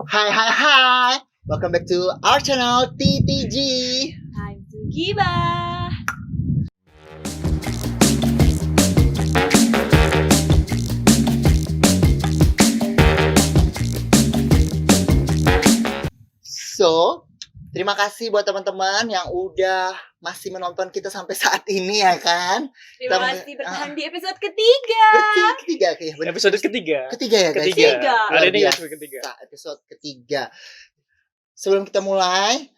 Hai. Welcome back to our channel TTG. Time to gibah. So, terima kasih buat teman-teman yang udah masih menonton kita sampai saat ini ya kan. Terima kasih bertahan di episode ketiga. Ketiga kayak bener. Episode ketiga. Ketiga ya guys. Ketiga. Hari ini Luar episode ketiga. biasa, episode ketiga. Sebelum kita mulai,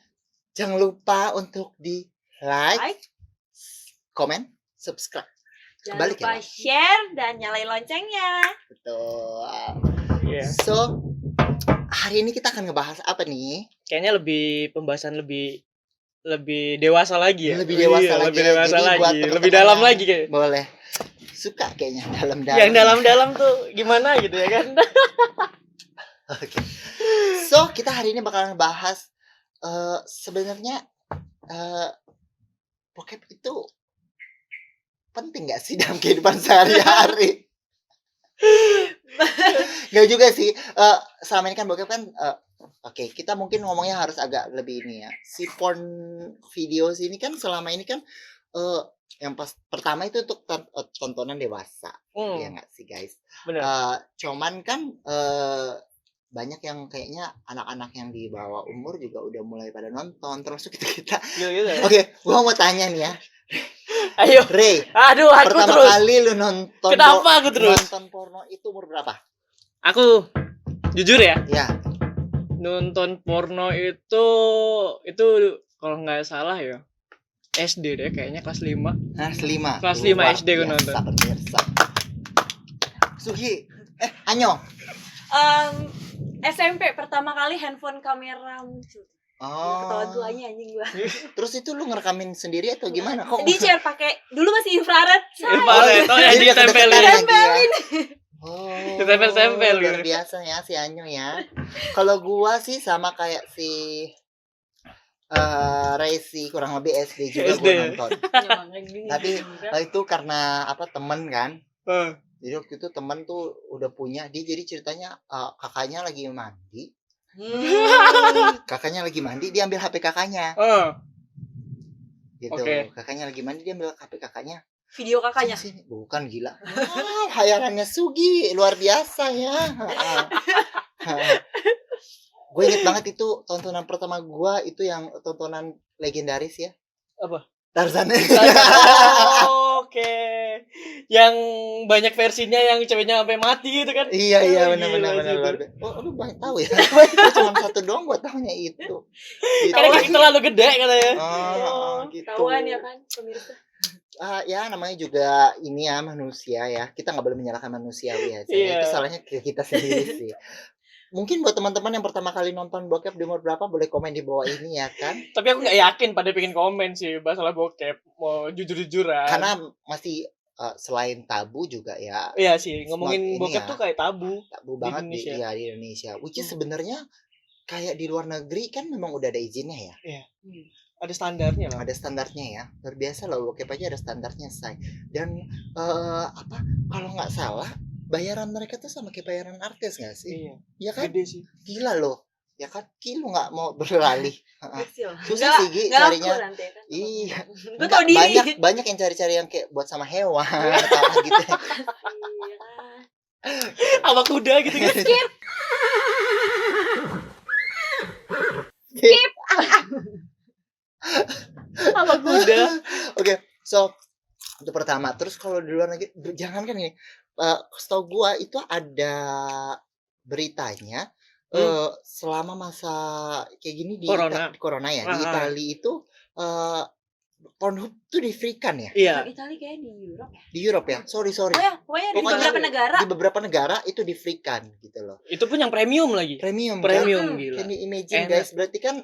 jangan lupa untuk di like, comment, subscribe. Jangan Balik lupa ya. share dan nyalain loncengnya. Betul. Iya. So, hari ini kita akan ngebahas apa nih? Kayaknya pembahasan lebih dewasa lagi ya. Lebih dewasa Iya, lagi. Lebih dewasa Jadi buat lagi. teman-teman Lebih dalam yang- lagi kayak. Boleh. Suka kayaknya dalam-dalam. Yang dalam-dalam tuh gimana gitu ya kan? Oke. So, kita hari ini bakalan bahas sebenarnya bokep itu penting gak sih dalam kehidupan sehari-hari? Gak juga sih. Selama ini kan bokep kan oke, kita mungkin ngomongnya harus agak lebih ini ya. Si porn video ini kan selama ini kan yang pertama itu untuk tontonan dewasa. Ya nggak sih guys? Benar. Cuman kan banyak yang kayaknya anak-anak yang di bawah umur juga udah mulai pada nonton, termasuk kita. Gitu. Oke, gua mau tanya nih ya. Ayo. Ray, Aduh, aku pertama terus. kali lu nonton Kenapa aku terus? nonton porno itu umur berapa? Aku jujur ya, Ya, nonton porno itu kalau nggak salah ya SD deh kayaknya kelas 5. kelas 5. Kelas 5 SD gua nonton. Pemirsa. Sugi, Anyo. SMP pertama kali handphone kamera muncul. Ketawa duanya anjing gua. Terus itu lu ngerekamin sendiri atau gimana? Kok Di share pakai dulu masih infrared. Infrared, oh yang Jadi ditempelin. kedekatan lagi ya. Oh, Ditempel-tempel luar gitu. biasa ya si Anyo ya. Kalau gua sih sama kayak si Resi kurang lebih SD juga SD. gua nonton. Tapi itu karena apa temen kan. Jadi waktu itu temen tuh udah punya dia, jadi ceritanya kakaknya lagi mandi. Kakaknya lagi mandi, dia ambil HP kakaknya. Gitu. Oke. Kakaknya lagi mandi, dia ambil HP kakaknya. Video kakaknya. Sini. Bukan gila. Hayalannya Sugi luar biasa ya. Gue inget banget itu tontonan pertama gue itu yang tontonan legendaris ya. Apa? Tarzan. Oke. Yang banyak versinya yang ceweknya sampai mati gitu kan. Iya Oh, benar-benar gila sih luar itu. biasa. Oh, lu banyak tahu ya. Gue cuma satu doang gue tahunya itu. Gitu. Karena kita terlalu gede katanya. Gitu. Tahuan ya kan pemirsa. Ya namanya juga ini ya manusia ya. Kita nggak boleh menyalahkan manusiawi ya. Iya. Itu salahnya ke kita sendiri sih. Mungkin buat teman-teman yang pertama kali nonton bokep di umur berapa boleh komen di bawah ini ya kan. Tapi aku nggak yakin pada pengen komen sih masalah bokep. Mau jujur-jujuran. Karena masih selain tabu juga ya Iya sih, ngomongin ini bokep ya. tuh kayak tabu. tabu banget di Indonesia. di Indonesia. Which is sebenarnya kayak di luar negeri kan memang udah ada izinnya ya. Ada standarnya lah. Ada standarnya ya. Luar biasa loh bokep aja ada standarnya say. Dan apa kalau nggak salah bayaran mereka tuh sama kayak bayaran artis nggak sih? Iya, Ya kan? gede sih. Gila loh. Ya kan? Ki lu nggak mau beralih. Kecil. Susah sih Gi carinya. Nanti, kan? Iya. Gue tau diri. Banyak yang cari-cari yang kayak buat sama hewan atau apa gitu. Iya. Sama kuda gitu kan. Sama kuda. Oke, so itu pertama. Terus kalau di luar negeri, jangan kan ini. Setahu gua itu ada beritanya selama masa kayak gini di Corona. ya di Italia itu Pornhub tuh di-free-kan ya Iya. Italia kayak di Europe ya. di Europe ya. Sorry. Oh ya, pokoknya di Pokoknya beberapa negara. Di beberapa negara itu di-free-kan gitu loh. Itu pun yang premium lagi. Premium. Premium Kan? gila. Can you imagine Enak. guys? Berarti kan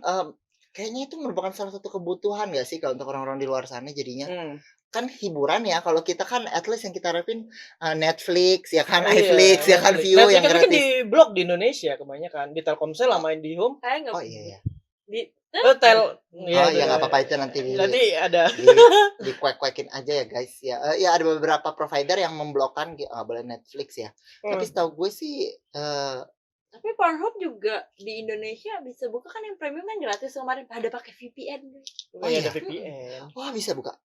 kayaknya itu merupakan salah satu kebutuhan gak sih kalau untuk orang-orang di luar sana jadinya. Kan hiburan ya, kalau kita kan at least yang kita harapin Netflix ya kan, iFlix ya kan, View Netflix yang kan gratis. di blok di Indonesia kebanyakan. Di Telkomsel sama IndiHome. Kayak enggak. Oh iya. Hotel. Oh ya nggak apa-apa itu nanti Nanti ada. di kuek-kuekin aja ya guys ya. Ya ada beberapa provider yang memblokkan nggak boleh Netflix ya. Tapi setahu gue sih Tapi Pornhub juga di Indonesia bisa buka kan, yang premium kan gratis kemarin, pada pakai VPN. Oh, iya. ada VPN. Wah, bisa buka.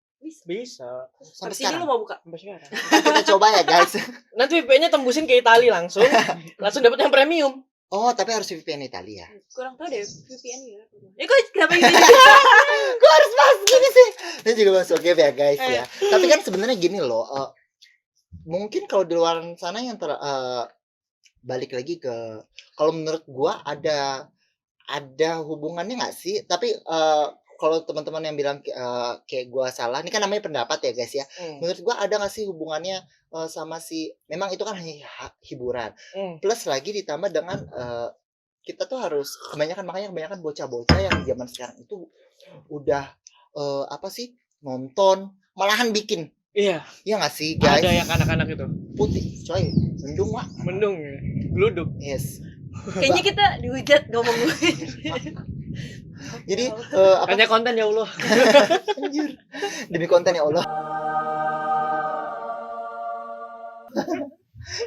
Bisa. Sampai Sini sekarang. lu mau buka? Sampai sekarang. Kita coba ya, guys. Nanti VPN-nya tembusin ke Italia langsung. Langsung dapat yang premium. Oh, tapi harus VPN Italia. Kurang tahu deh VPN ya. Kok kenapa gini? Gue harus bahas gini sih. Ini juga masuk game ya, guys ya. Tapi kan sebenarnya gini loh. Mungkin kalau di luar sana yang balik lagi ke, kalau menurut gua ada hubungannya nggak sih? Tapi kalau teman-teman yang bilang kayak gua salah, ini kan namanya pendapat ya guys ya. Menurut gua ada nggak sih hubungannya sama si, memang itu kan hiburan. Plus lagi ditambah dengan kita tuh harus makanya kebanyakan bocah-bocah yang zaman sekarang itu udah apa sih, nonton malahan bikin. Iya. Iya nggak sih guys? Ada yang anak-anak itu. Putih, coy, mendung mak. Mendung ya. Geluduk. Yes. Kayaknya kita dihujat ngomong gue. Jadi apa? Hanya konten ya Allah. Anjir. Demi konten ya Allah.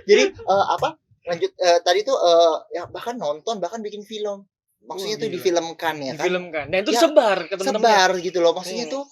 Jadi apa? Lanjut tadi tuh ya bahkan nonton, bahkan bikin film. Maksudnya tuh gila. difilmkan ya kan? Difilmkan. Dan itu Ya, sebar ke teman-teman. Sebar gitu loh. Maksudnya tuh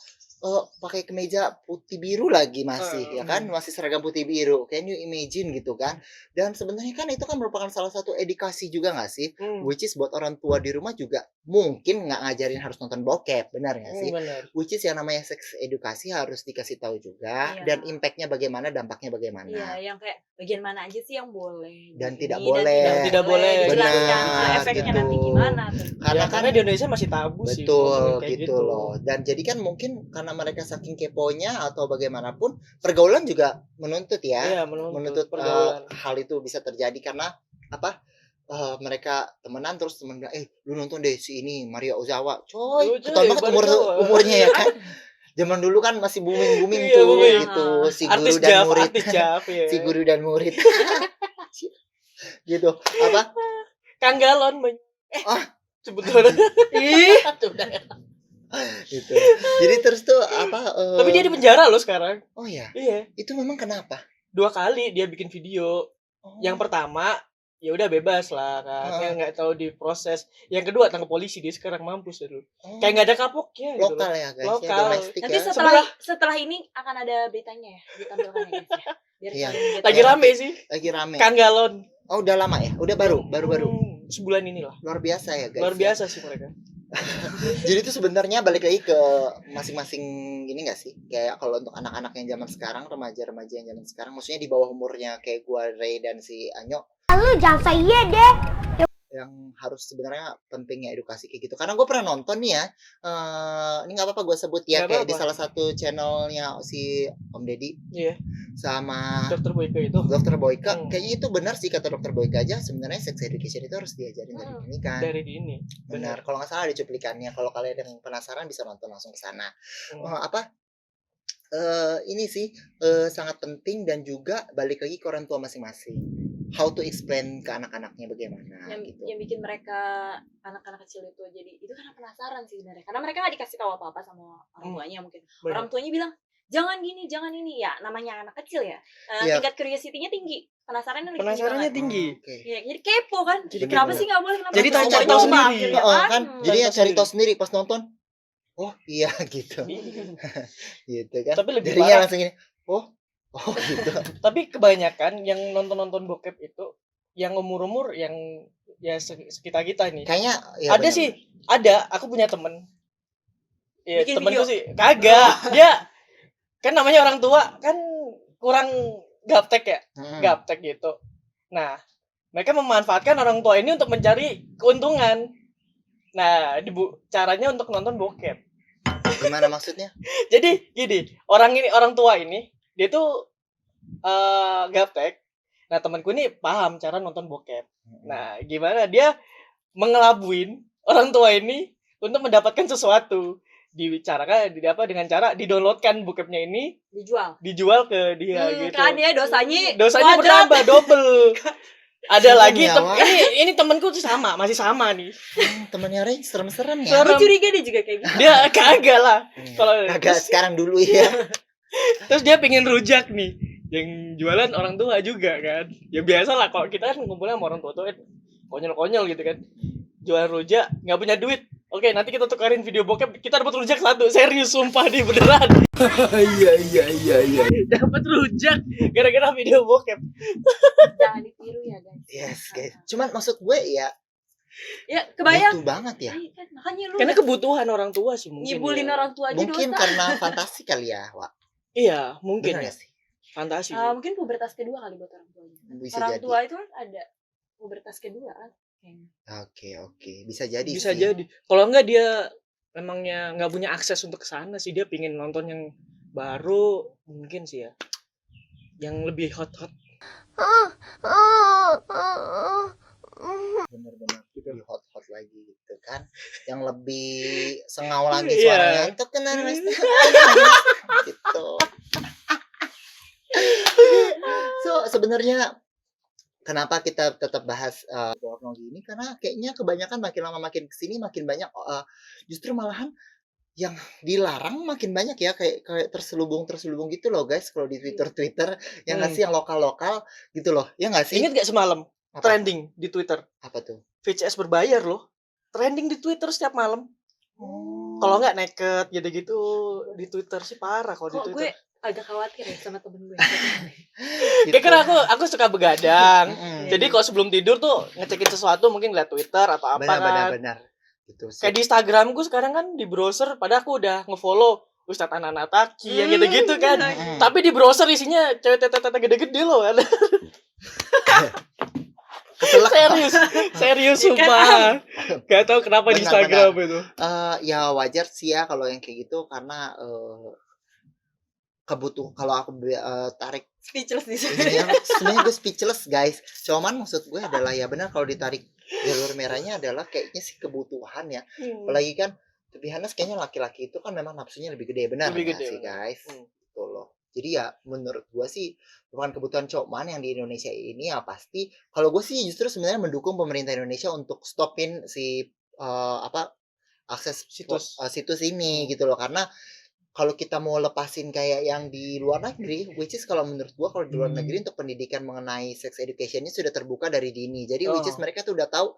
pakai kemeja putih biru lagi masih ya kan, masih seragam putih biru. Can you imagine gitu kan? Dan sebenarnya kan itu kan merupakan salah satu edukasi juga nggak sih? Which is buat orang tua di rumah juga mungkin nggak ngajarin harus nonton bokep, benar nggak sih? Benar. Which is yang namanya seks edukasi harus dikasih tahu juga. Iya. Dan impactnya bagaimana, dampaknya bagaimana. Iya, yang kayak bagian mana aja sih yang boleh Dan begini, tidak boleh. Dan tidak boleh. Jelaskan Benar, efeknya gitu. nanti gimana tuh. Karena Ya, kan di Indonesia masih tabu sih. betul kayak gitu loh. Dan jadi kan mungkin karena mereka saking keponya atau bagaimanapun, pergaulan juga menuntut ya. Iya, menuntut Pergaulan. pergaulan. Hal itu bisa terjadi karena apa? Mereka temenan terus temen bilang, lu nonton deh si ini Maria Ozawa, coy, Coy, ketahuan banget baru tahu. umurnya ya kan. Zaman dulu kan masih booming Iya, tuh booming. gitu, si guru Artis dan Jav, murid, artis Jav ya. si guru dan murid, gitu. Apa? Kang Galon Ah. sebetulnya. Ih, Gitu. Jadi terus tuh apa? Tapi dia di penjara loh sekarang. Oh ya, Iya, itu memang kenapa? 2 kali dia bikin video. Oh. Yang pertama ya udah bebas lah kan, Ah. nggak tahu diproses. Yang kedua tangkap polisi, dia sekarang mampus dulu. Oh. Kayak nggak ada kapoknya gitu. Lokal ya guys, Lokal. ya, domestik Nanti ya. setelah ini akan ada beritanya ya, ditampilkan ya guys ya. Biar Iya. kalian get Lagi tahu. rame sih, Lagi rame. Kang Galon. Oh udah lama ya? Udah baru. Sebulan inilah. Luar biasa ya guys. Luar ya. biasa sih mereka. Jadi itu sebenarnya balik lagi ke masing-masing gini gak sih? Kayak kalau untuk anak-anak yang zaman sekarang, remaja-remaja yang zaman sekarang, maksudnya di bawah umurnya kayak gua, Ray dan si Anyo, Lu jangan saya deh. yang harus sebenarnya pentingnya edukasi kayak gitu. Karena gue pernah nonton nih ya, ini nggak apa-apa gue sebut ya, Nggak kayak di apa-apa. salah satu channelnya si Om Deddy Iya, sama Dokter Boyke itu Dokter Boyke. Hmm. Kayaknya itu benar sih kata Dokter Boyke aja. Sebenarnya sex education itu harus diajarin dari ini kan. dari dini. Benar. Kalau nggak salah ada cuplikannya. Kalau kalian yang penasaran bisa nonton langsung ke sana. Apa? Ini sih sangat penting dan juga balik lagi ke orang tua masing-masing. How to explain ke anak-anaknya bagaimana gitu. yang bikin mereka anak-anak kecil itu jadi itu karena penasaran sih sebenarnya, karena mereka nggak dikasih tahu apa-apa sama orang tuanya. Mungkin orang tuanya bilang jangan gini jangan ini, ya namanya anak kecil ya. Iya. Tingkat curiosity-nya tinggi, penasarannya Penasarannya tinggi. Oke. ya, jadi kepo kan, Jadi kenapa kepo. sih nggak boleh, kenapa Jadi nggak cari boleh? tahu Coba sendiri. akhirnya Kan, Hmm. jadi ya Tahu cari sendiri. tahu sendiri pas nonton. Oh iya gitu, gitu kan. Tapi lebih Jadinya parah. langsung gini. Oh gitu. Tapi kebanyakan yang nonton bokep itu yang umur yang ya sekitar kita nih. Kayaknya ya Ada benar. sih, ada. Aku punya temen. Ya, Bikin temenku video. sih kagak. Dia kan namanya orang tua kan kurang gaptek ya, gaptek gitu. Nah, mereka memanfaatkan orang tua ini untuk mencari keuntungan. Nah, caranya untuk nonton bokep. Gimana maksudnya? Jadi gini, orang tua ini dia tuh gaptek. Nah, temanku ini paham cara nonton bokep. Nah, gimana dia mengelabuin orang tua ini untuk mendapatkan sesuatu. Dengan cara di-downloadkan bokepnya ini, dijual ke dia gitu. Kan ya dosanya Dosanya kuadrat. bertambah double. Ada Serem lagi ya, Wak. ini temanku tuh masih sama nih. Temannya Ray serem-serem ya. Gue curiga dia juga kayak gitu. Dia kagak lah. Kalau Kagak sekarang dulu ya. terus dia pengen rujak nih, yang jualan orang tua juga kan. Ya biasa lah kalau kita kan ngumpulnya sama orang tua tuh konyol-konyol gitu kan. Jual rujak, nggak punya duit. Oke, nanti kita tukarin video bokep, kita dapat rujak 1. Serius, sumpah nih, beneran. Iya. Dapat rujak gara-gara video bokep. Jangan ditiru ya guys. Yes, guys. Cuman maksud gue ya Ya kebayang. butuh banget ya. Iya kan, makanya lu Karena kebutuhan orang tua sih mungkin. ngibulin ya. orang tua aja Mungkin dosa. karena fantasi kali ya, Wak. Iya, mungkin Bener ya. gak sih? Fantasi. Mungkin pubertas kedua kali buat orang tuanya. Bisa Orang jadi. tua itu kan ada pubertas kedua kan. Kayaknya. Oke. Bisa jadi Bisa sih. jadi. Kalau enggak dia emangnya nggak punya akses untuk ke sana sih, dia pingin nonton yang baru mungkin sih ya. Yang lebih hot-hot. Bener-bener lebih hot lagi gitu kan. Yang lebih sengau lagi Iya. suaranya. Itu kenal Mas. Gitu. So sebenarnya kenapa kita tetap bahas porno gini, karena kayaknya kebanyakan makin lama makin kesini makin banyak justru malahan yang dilarang makin banyak ya, kayak terselubung gitu loh guys, kalau di Twitter yang nggak sih, yang lokal gitu loh, ya nggak sih? Ingat gak semalam Apa? trending di Twitter? Apa tuh? VCS berbayar loh. Trending di Twitter setiap malam. Oh. Kalau nggak naked gitu-gitu di Twitter sih parah kalau di Kok gue Twitter. agak khawatir ya sama temen gue. Gitu. Kayak kan aku suka begadang. Mm-mm. Jadi kalau sebelum tidur tuh ngecekin sesuatu, mungkin lihat Twitter atau apa kan. benar gitu sih. Kayak di Instagramku sekarang kan di browser, padahal aku udah nge-follow Ustadz Anana Taki yang gitu-gitu kan. Mm-mm. Tapi di browser isinya cewek tete-tete gede-gede loh. Keselak. Serius Iya kan, sumpah. Gak tau kenapa di Benar, Instagram itu. Ya wajar sih ya kalau yang kayak gitu, karena kebutuhan. Kalau aku tarik Speechless di sini. ini ya, sebenarnya gue speechless guys. Cuman maksud gue adalah ya benar, kalau ditarik jalur merahnya adalah kayaknya sih kebutuhan ya. Apalagi kan to be honest, kayaknya laki-laki itu kan memang nafsunya lebih gede, benar Lebih nggak gede, sih benar. guys? Gitu loh. Jadi ya menurut gue sih bukan kebutuhan cowok yang di Indonesia ini ya pasti. Kalau gue sih justru sebenarnya mendukung pemerintah Indonesia untuk stopin si akses situs ini gitu loh, karena kalau kita mau lepasin kayak yang di luar negeri, which is kalau menurut gua kalau di luar negeri untuk pendidikan mengenai sex education-nya sudah terbuka dari dini. Jadi which is mereka tuh udah tahu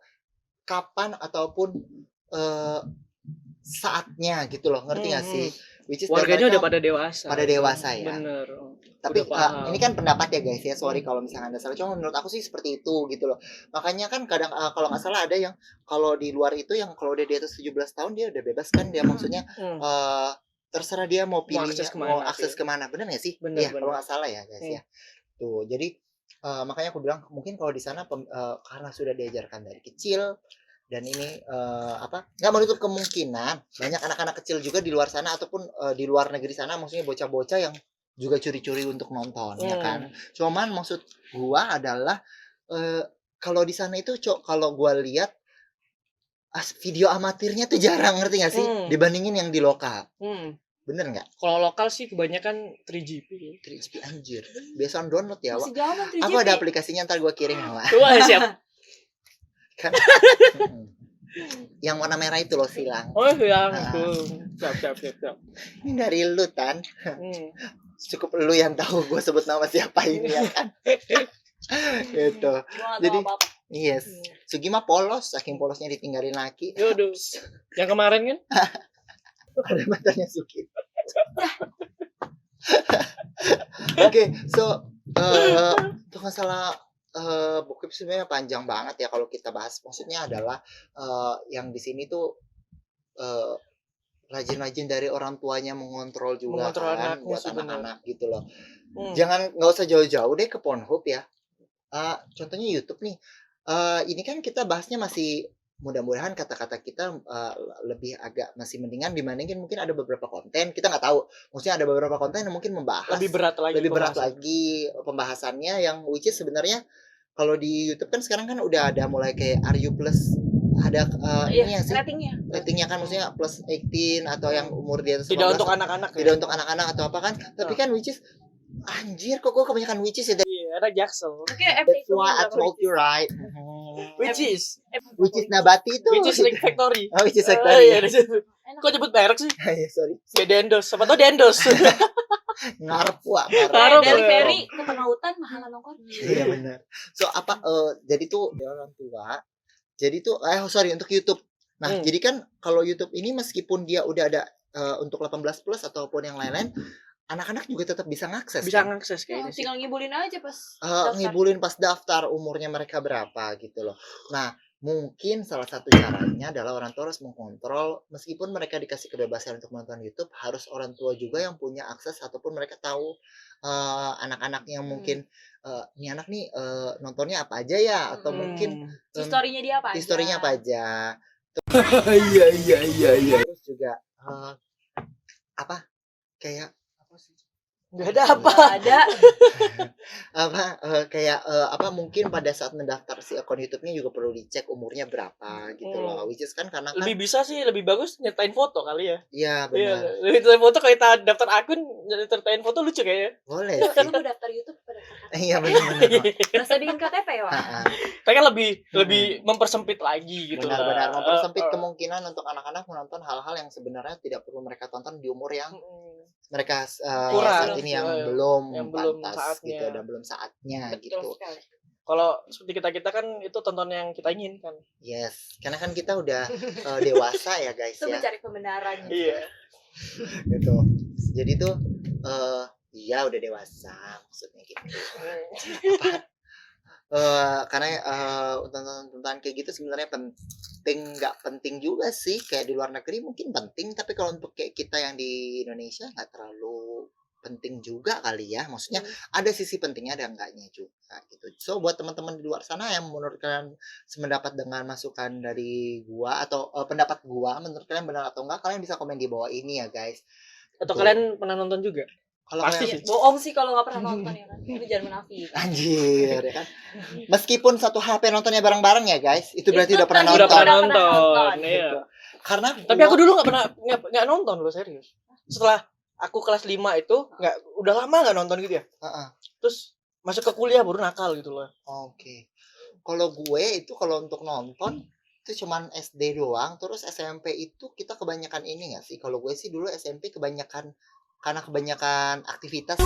kapan ataupun saatnya gitu loh, ngerti gak sih? Which is Warganya udah mereka pada dewasa. ya. Bener. Tapi Udah paham. ini kan pendapat ya guys ya, sorry kalau misalnya Anda salah. Cuma menurut aku sih seperti itu gitu loh. Makanya kan kadang kalau nggak salah ada yang kalau di luar itu yang kalau udah di atas 17 tahun dia udah bebas kan, dia maksudnya terserah dia mau pilih mau akses kemana, bener nggak sih? Bener, Iya, bener. kalau nggak salah ya guys ya. Tuh, jadi makanya aku bilang mungkin kalau di sana karena sudah diajarkan dari kecil dan ini nggak menutup kemungkinan banyak anak-anak kecil juga di luar sana ataupun di luar negeri sana, maksudnya bocah-bocah yang juga curi-curi untuk nonton ya kan. Cuman maksud gua adalah kalau di sana itu kalau gua lihat video amatirnya tuh jarang, ngerti gak sih, dibandingin yang di lokal. Bener nggak? Kalau lokal sih kebanyakan 3GP. 3GP anjir. Biasa download ya, Wak. Masih jauh 3GP. Aku ada aplikasinya, ntar gua kirim ya, Wak. Wah, siap. Kan. Yang warna merah itu loh, silang. Oh, yang itu. Siap. Ini dari lu Tan. Cukup lu yang tahu gue sebut nama siapa ini ya kan. Gitu. Jadi yes. Sugi mah polos, saking polosnya ditinggalin laki. Yaudah. Yang kemarin kan? Ada mantannya Sugi. Oke, so untuk masalah bokep sebenarnya panjang banget ya kalau kita bahas. Maksudnya adalah yang di sini tuh rajin-rajin dari orang tuanya mengontrol juga kan buat anak-anak gitu loh. Jangan, nggak usah jauh-jauh deh ke Pornhub ya. Contohnya YouTube nih. Ini kan kita bahasnya masih mudah-mudahan kata-kata kita lebih agak masih mendingan dibandingin mungkin ada beberapa konten kita nggak tahu. Maksudnya ada beberapa konten yang mungkin membahas lebih berat lagi pembahasannya, yang which is sebenarnya kalau di YouTube kan sekarang kan udah ada mulai kayak Are You Plus, ada ini ya sih ratingnya kan, maksudnya plus 18 atau yang umur di atas 15. Tidak untuk anak-anak. Tidak untuk anak-anak atau apa kan. Tapi kan which is anjir kok gue kebanyakan which is ya. Iya, ada Jaksel. That's why I told you right. Which is Nabati itu. Which is like factory. Oh, which is factory. Iya, kok nyebut merek sih? Ya sorry. Kayak Dendos. Siapa tau Dendos. Ngarep. Dari ferry ke tengah hutan mahal nongkrong. Iya benar. So jadi tuh orang tua Jadi tuh sorry untuk YouTube. Nah, Hmm. jadi kan kalau YouTube ini meskipun dia udah ada untuk 18 plus ataupun yang lain-lain, anak-anak juga tetap bisa ngakses. Bisa kan? ngakses Oh, kayaknya sih. tinggal ngibulin aja pas Ngibulin pas daftar umurnya mereka berapa gitu loh. Nah, mungkin salah satu caranya adalah orang tua harus mengkontrol meskipun mereka dikasih kebebasan untuk menonton YouTube, harus orang tua juga yang punya akses ataupun mereka tahu anak-anak yang mungkin ini anak nih nontonnya apa aja ya atau mungkin historinya dia apa aja. historinya apa aja. Iya iya iya iya. Terus juga apa kayak apa sih? Nggak ada apa. Nggak ada. Kayak mungkin pada saat mendaftar si akun YouTube-nya juga perlu dicek umurnya berapa gitu loh. Which is kan karena kan Lebih bisa sih, lebih bagus nyertain foto kali ya. iya Iya, benar. nyertain foto kalau kita daftar akun, nyertain foto lucu kayaknya. Boleh Kan sih. lu daftar YouTube pada KTP. Iya benar-benar. Rasa bikin KTP ya, Wak? Tapi kan lebih mempersempit lagi gitu lah. Benar-benar mempersempit kemungkinan untuk anak-anak menonton hal-hal yang sebenarnya tidak perlu mereka tonton di umur yang mereka Kurang. saat ini yang Iya, belum yang belum pantas saatnya. gitu dan belum saatnya Betul gitu. sekali. Kalau seperti kita kan itu tonton yang kita inginkan. Yes, karena kan kita udah dewasa ya guys Itu ya. mencari kebenarannya. Iya. Gitu. Jadi tuh iya udah dewasa maksudnya gitu. Karena tonton kayak gitu sebenarnya nggak penting juga sih, kayak di luar negeri mungkin penting, tapi kalau untuk kayak kita yang di Indonesia nggak terlalu penting juga kali ya, maksudnya ada sisi pentingnya ada enggaknya juga gitu. So buat teman-teman di luar sana yang menurut kalian sependapat dengan masukan dari gua atau pendapat gua menurut kalian benar atau enggak, kalian bisa komen di bawah ini ya guys. Atau Tuh. kalian pernah nonton juga? Kalau Pasti kalian sih. Bohong sih kalau nggak pernah nonton ya kan. Itu jangan munafik. anjir ya kan. Meskipun satu HP nontonnya bareng-bareng ya guys, itu berarti udah pernah Udah nonton. pernah Udah pernah nonton. nonton. Iya. Gitu. Karena Tapi aku dulu nggak nonton loh, serius. Setelah aku kelas 5 itu udah lama nggak nonton gitu ya. Heeh. Terus masuk ke kuliah baru nakal gitu loh. Oke. Kalau gue itu kalau untuk nonton itu cuman SD doang, terus SMP itu kita kebanyakan ini nggak sih? Kalau gue sih dulu SMP kebanyakan karena kebanyakan aktivitas.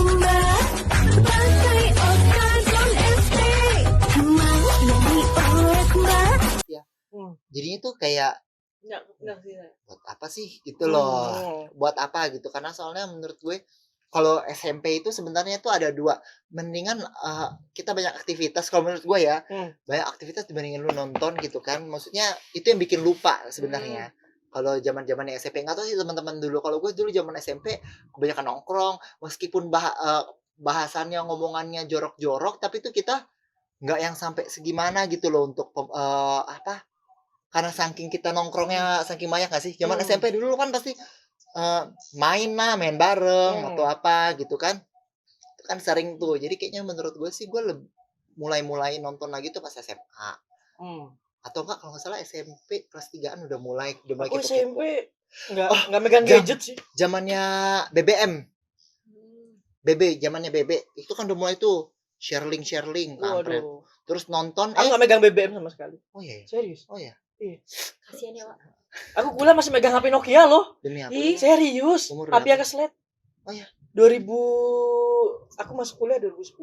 Ya. Jadinya tuh kayak Enggak sih. buat apa sih gitu loh. Buat apa gitu? Karena soalnya menurut gue kalau SMP itu sebenarnya tuh ada dua. Mendingan kita banyak aktivitas kalau menurut gue ya. Banyak aktivitas dibandingin lu nonton gitu kan. Maksudnya itu yang bikin lupa sebenarnya. Kalau zaman-zamannya SMP nggak tahu sih teman-teman dulu. Kalau gue dulu zaman SMP kebanyakan nongkrong, meskipun bahasannya ngomongannya jorok-jorok, tapi itu kita nggak yang sampai segimana gitu loh untuk karena saking kita nongkrongnya saking banyak nggak sih? Zaman SMP dulu kan pasti main bareng atau apa gitu kan. Itu kan sering tuh. Jadi kayaknya menurut gue sih gue mulai nonton lagi tuh pas SMA. Atau enggak kalau nggak salah SMP kelas 3-an udah mulai Aku kepo-kepo. SMP nggak megang gadget sih. Zamannya BBM. zamannya BB. Itu kan udah mulai tuh sharing kampret. Waduh. Terus nonton Aku nggak megang BBM sama sekali. oh iya. Serius. Oh iya. Kasihan ya, Wak. Aku kuliah masih megang HP Nokia loh. Demi apa? Ih, Serius. Umur HP berapa? yang keslet. Oh iya. 2000 aku masuk kuliah 2010.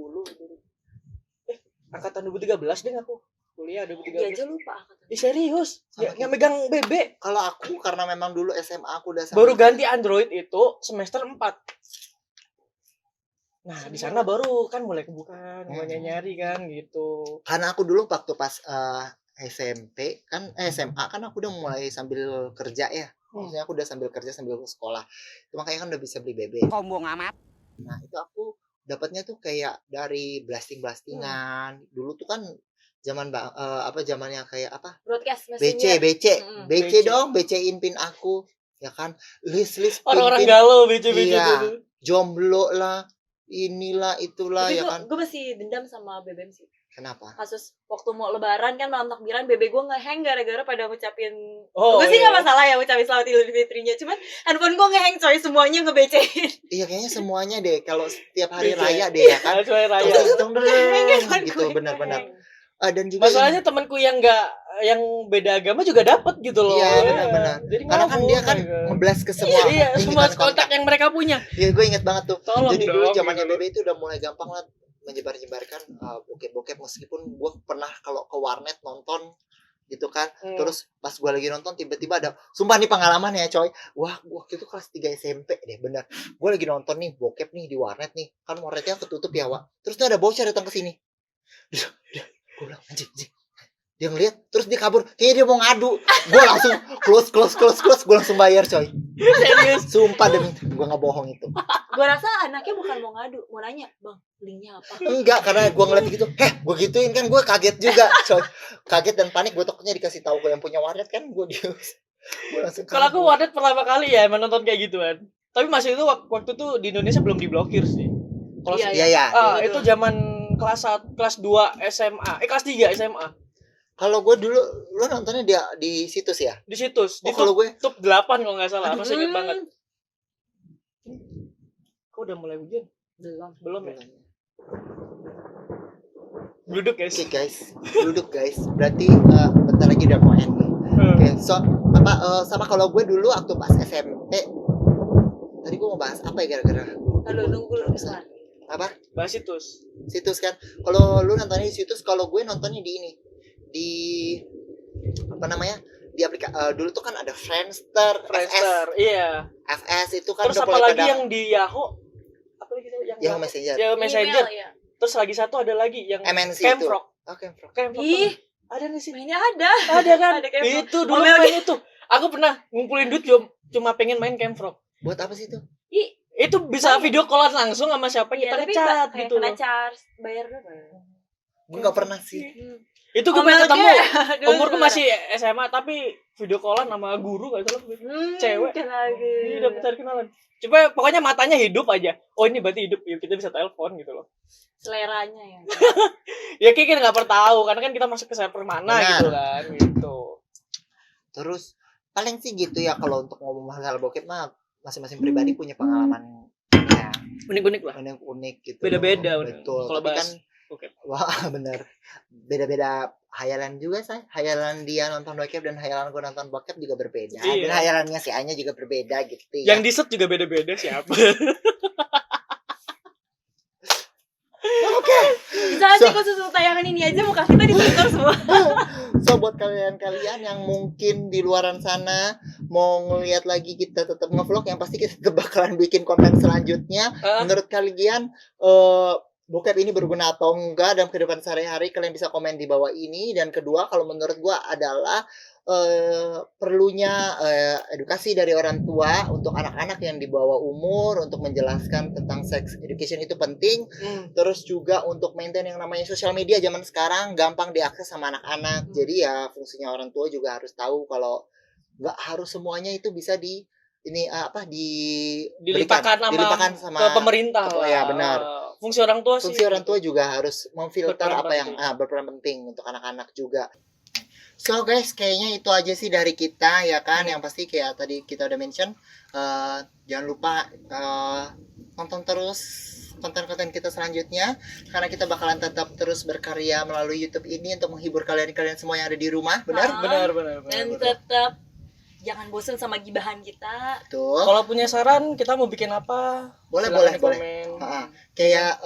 Angkatan 2013 deh aku. Kuliah dia aja 2013. lupa angkatan. Serius. Sama Nggak megang BB. Kalau aku karena memang dulu SMA aku udah sama Baru ganti Android itu semester 4. Nah, di sana baru kan mulai kebuka, mulai nyari kan gitu. karena aku dulu waktu pas SMP kan SMA kan aku udah mulai sambil kerja ya. Maksudnya aku udah sambil kerja sambil sekolah. Itu makanya kan udah bisa beli BB. Sombong amat. Nah, itu aku dapatnya tuh kayak dari blastingan. Dulu tuh kan zamannya kayak apa? Broadcast BC Messenger. BC dong, BC-in pin aku. Ya kan? List Orang-orang pin-pin. galau BC-BC Iya. itu. Jomblo lah, inilah itulah Tapi ya kan. gue masih dendam sama BBM sih. Kenapa? Kasus waktu mau lebaran kan malam takbiran BB gue nge-hang gara-gara pada ngucapin Oh, gue sih iya. gak masalah ya ngucapin selamat Idul Fitrinya, cuman handphone gue nge-hang coy, semuanya nge-BC-in. Iya kayaknya semuanya deh kalau setiap hari BC. raya deh ya kan. Soalnya raya. Gitu benar-benar. Dan juga Masalahnya temanku yang beda agama juga dapat gitu loh. Iya, benar-benar. Jadi karena kan dia kan ngeblas ke semua iya, ini semua kan, kontak yang mereka punya. Iya, gue inget banget tuh. Tolong Jadi dong, dulu zamannya gitu. BB itu udah mulai gampang lah menyebar-nyebarkan bokep-bokep, meskipun gue pernah kalau ke warnet nonton gitu kan. Terus pas gue lagi nonton tiba-tiba ada, sumpah nih pengalaman ya coy, wah waktu itu kelas 3 SMP deh bener, gue lagi nonton nih bokep nih di warnet nih kan, warnetnya ketutup ya Wak, terus tuh ada bocah datang ke sini, gue bilang anjing, dia ngeliat terus dia kabur, kayaknya dia mau ngadu, gue langsung close, gue langsung bayar coy, Serius. sumpah demi gue nggak bohong itu. Gue rasa anaknya bukan mau ngadu, mau nanya, bang, linknya apa? Enggak, karena gue ngeliat gitu, gue gituin kan, gue kaget juga coy, kaget dan panik, gue takutnya dikasih tahu ke yang punya warnet kan, gue langsung Kalau aku kabur. warnet pertama kali ya emang nonton kayak gituan. Tapi masih itu waktu itu di Indonesia belum diblokir sih. Kalau Iya, Iya ya. itu zaman kelas 2 SMA, kelas 3 SMA. Kalau gue dulu, lo nontonnya di situs ya? Di situs, Oh, di kalau gue, top 8 kalau nggak salah, Aduh. masih inget banget. Kok udah mulai hujan? Belum ya? Duduk guys. Oke guys, duduk guys. Berarti bentar lagi udah mau end nih. Oke, so sama kalau gue dulu waktu pas SMP, tadi gue mau bahas apa ya gara-gara Aduh, nunggu dulu besar. apa? Bahas situs. Situs kan. Kalau lu nontonnya di situs, kalau gue nontonnya di ini. Di apa namanya? Di dulu tuh kan ada Friendster, Friendster, iya. FS itu kan Terus udah apa mulai lagi pada yang di Yahoo? Apa lagi tuh yang Yahoo Messenger. Yahoo Messenger. Email, ya. Terus lagi satu ada lagi yang MNC itu. Camfrog. Oh, Camfrog. Camfrog. Ih, Ada nggak sih? mainnya ada. Ada kan? Ada Camfrog. Itu dulu Omel main itu. Aku pernah ngumpulin duit cuma pengen main Camfrog. Buat apa sih itu? Ih, Itu bisa video callan langsung sama siapa iya, kita tapi ngecat kayak gitu kena loh. charge, bayar berapa? Gue nggak pernah sih. Itu gue Omel pengen ketemu. dia. Umurku masih SMA tapi video callan sama guru gak salah. Cewek. Lagi. Iya udah cari kenalan. Coba pokoknya matanya hidup aja. Oh ini berarti hidup. Yuk kita bisa telepon gitu loh. Seleranya ya. Ya kita nggak pernah tahu karena kan kita masuk ke server mana Benar. gitu kan gitu. Terus paling sih gitu ya, kalau untuk ngomong masalah bokep mah masing-masing pribadi punya pengalaman ya, Unik-unik lah. unik gitu. Beda-beda, Betul. kalau Tapi bahas kan bokep. wah bener, beda-beda hayalan juga say. Hayalan dia nonton bokep dan hayalan gue nonton bokep juga berbeda. Iya. Dan hayalannya si Anya juga berbeda gitu ya. Yang di set juga beda-beda siapa. Bisa sih khusus untuk tayangan ini aja muka kita disensor semua. So buat kalian-kalian yang mungkin di luaran sana mau ngelihat lagi kita tetap ngevlog, yang pasti kita tetap bakalan bikin konten selanjutnya. Menurut kalian bokep ini berguna atau enggak dalam kehidupan sehari-hari, kalian bisa komen di bawah ini. Dan kedua, kalau menurut gua adalah perlunya edukasi dari orang tua untuk anak-anak yang di bawah umur, untuk menjelaskan tentang sex education itu penting. Terus juga untuk maintain yang namanya sosial media zaman sekarang gampang diakses sama anak-anak. Jadi ya fungsinya orang tua juga harus tahu kalau nggak harus semuanya itu bisa dilimpahkan sama ke pemerintah lah. Ya benar. Fungsi orang tua sih. Fungsi orang tua juga harus memfilter Berperan apa yang berperan penting untuk anak-anak juga. So guys, kayaknya itu aja sih dari kita ya kan. Yang pasti kayak tadi kita udah mention, jangan lupa nonton terus konten-konten kita selanjutnya, karena kita bakalan tetap terus berkarya melalui YouTube ini untuk menghibur kalian-kalian semua yang ada di rumah. Benar? Benar. Dan tetap jangan bosan sama gibahan kita. Tuh. Kalau punya saran kita mau bikin apa? Boleh. Silakan komen. Kayak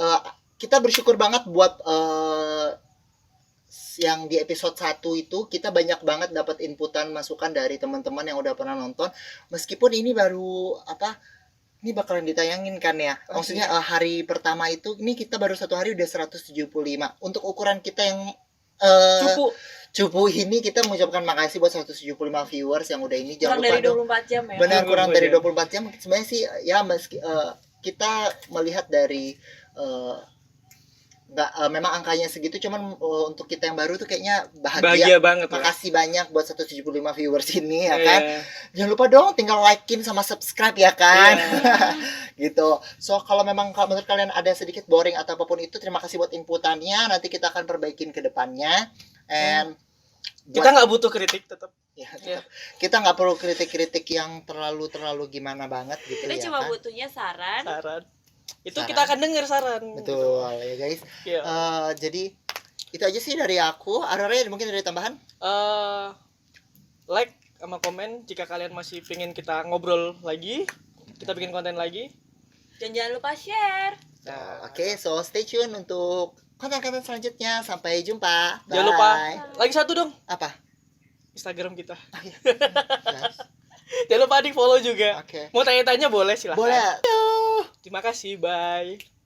kita bersyukur banget buat yang di episode 1 itu kita banyak banget dapat inputan masukan dari teman-teman yang udah pernah nonton. Meskipun ini baru ini bakalan ditayangin kan ya. Maksudnya hari pertama itu ini kita baru 1 hari udah 175. Untuk ukuran kita yang cupu ini, kita mengucapkan makasih buat 175 viewers yang udah ini. Kurang dari 24 jam ya. Benar, kurang dari 24 jam. Sebenarnya sih ya meski kita melihat dari memang angkanya segitu, cuman untuk kita yang baru tuh kayaknya Bahagia banget. Makasih banyak buat 175 viewers ini ya kan. Jangan lupa dong tinggal like-in sama subscribe ya kan. Gitu. So kalau memang menurut kalian ada sedikit boring atau apapun itu, terima kasih buat inputannya. Nanti kita akan perbaikin ke depannya. And Kita nggak butuh kritik tetap. Ya, kita nggak perlu kritik-kritik yang terlalu gimana banget gitu. Kita ya cuma kan? butuhnya saran. Itu Saran. kita akan dengar saran. Betul ya guys. Iya. Jadi itu aja sih dari aku. Arore mungkin ada tambahan? Like sama komen jika kalian masih pengen kita ngobrol lagi, kita bikin konten lagi. Dan jangan lupa share. Oke, so stay tune untuk konten-konten selanjutnya. Sampai jumpa. Bye. Jangan lupa lagi satu dong. Apa? Instagram kita. Guys, Jangan lupa di follow juga. oke. Mau tanya-tanya boleh silahkan. Boleh. Terima kasih, bye.